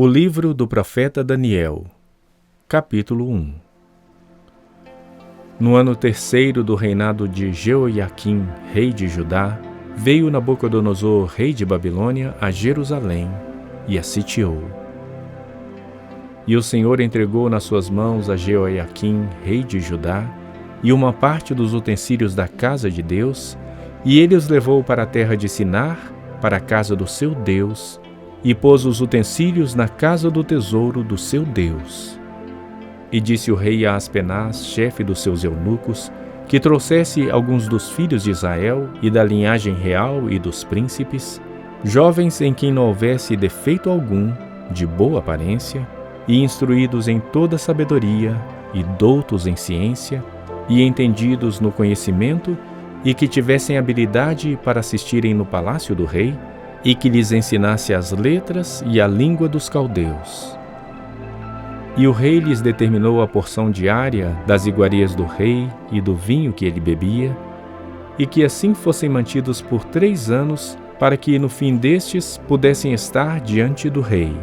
O livro do profeta Daniel, capítulo 1. No ano terceiro do reinado de Jeoiaquim, rei de Judá, veio Nabucodonosor, rei de Babilônia, a Jerusalém e a sitiou. E o Senhor entregou nas suas mãos a Jeoiaquim, rei de Judá, e uma parte dos utensílios da casa de Deus, e ele os levou para a terra de Sinar, para a casa do seu Deus, e pôs os utensílios na casa do tesouro do seu Deus. E disse o rei a Aspenaz, chefe dos seus eunucos, que trouxesse alguns dos filhos de Israel e da linhagem real e dos príncipes, jovens em quem não houvesse defeito algum, de boa aparência, e instruídos em toda sabedoria, e doutos em ciência, e entendidos no conhecimento, e que tivessem habilidade para assistirem no palácio do rei, e que lhes ensinasse as letras e a língua dos caldeus. E o rei lhes determinou a porção diária das iguarias do rei e do vinho que ele bebia, e que assim fossem mantidos por 3 anos, para que no fim destes pudessem estar diante do rei.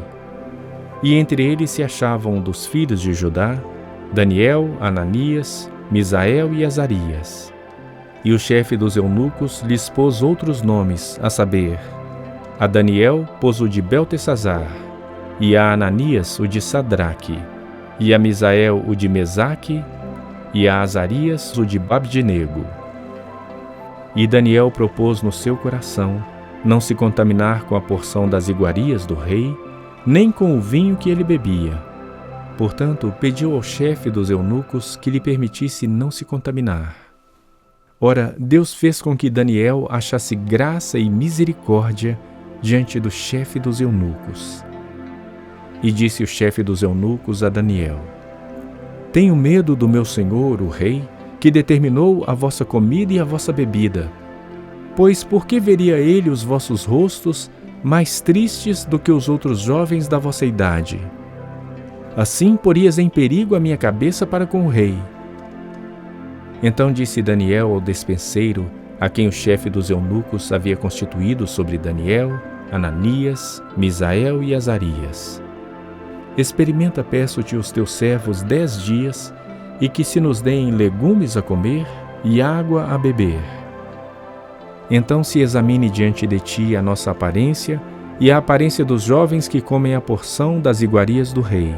E entre eles se achavam dos filhos de Judá, Daniel, Ananias, Misael e Azarias. E o chefe dos eunucos lhes pôs outros nomes, a saber, a Daniel pôs o de Beltesazar, e a Ananias o de Sadraque, e a Misael o de Mesaque, e a Azarias o de Abdenego. E Daniel propôs no seu coração não se contaminar com a porção das iguarias do rei, nem com o vinho que ele bebia. Portanto, pediu ao chefe dos eunucos que lhe permitisse não se contaminar. Ora, Deus fez com que Daniel achasse graça e misericórdia diante do chefe dos eunucos. E disse o chefe dos eunucos a Daniel: Tenho medo do meu senhor, o rei, que determinou a vossa comida e a vossa bebida. Pois por que veria ele os vossos rostos mais tristes do que os outros jovens da vossa idade? Assim porias em perigo a minha cabeça para com o rei. Então disse Daniel ao despenseiro, a quem o chefe dos eunucos havia constituído sobre Daniel, Ananias, Misael e Azarias: Experimenta, peço-te, os teus servos 10 dias, e que se nos deem legumes a comer e água a beber. Então se examine diante de ti a nossa aparência e a aparência dos jovens que comem a porção das iguarias do rei.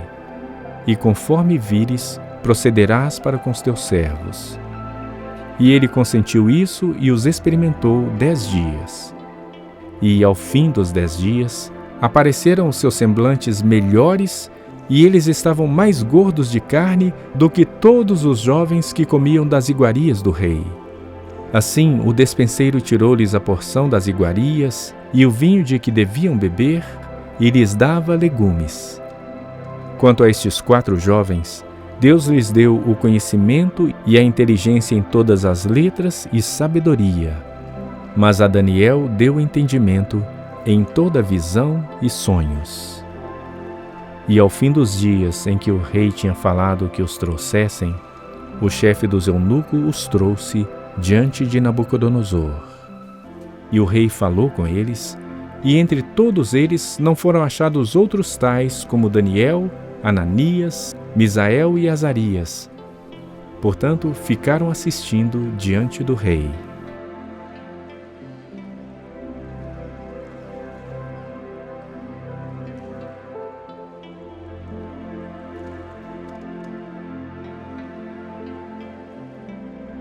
E conforme vires, procederás para com os teus servos. E ele consentiu isso e os experimentou 10 dias. E, ao fim dos 10 dias, apareceram os seus semblantes melhores, e eles estavam mais gordos de carne do que todos os jovens que comiam das iguarias do rei. Assim, o despenseiro tirou-lhes a porção das iguarias e o vinho de que deviam beber, e lhes dava legumes. Quanto a estes 4 jovens, Deus lhes deu o conhecimento e a inteligência em todas as letras e sabedoria. Mas a Daniel deu entendimento em toda visão e sonhos. E ao fim dos dias em que o rei tinha falado que os trouxessem, o chefe dos eunucos os trouxe diante de Nabucodonosor. E o rei falou com eles, e entre todos eles não foram achados outros tais como Daniel, Ananias, Misael e Azarias. Portanto, ficaram assistindo diante do rei.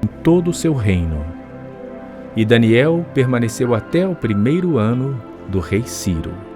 Em todo o seu reino. E Daniel permaneceu até o 1º ano do rei Ciro.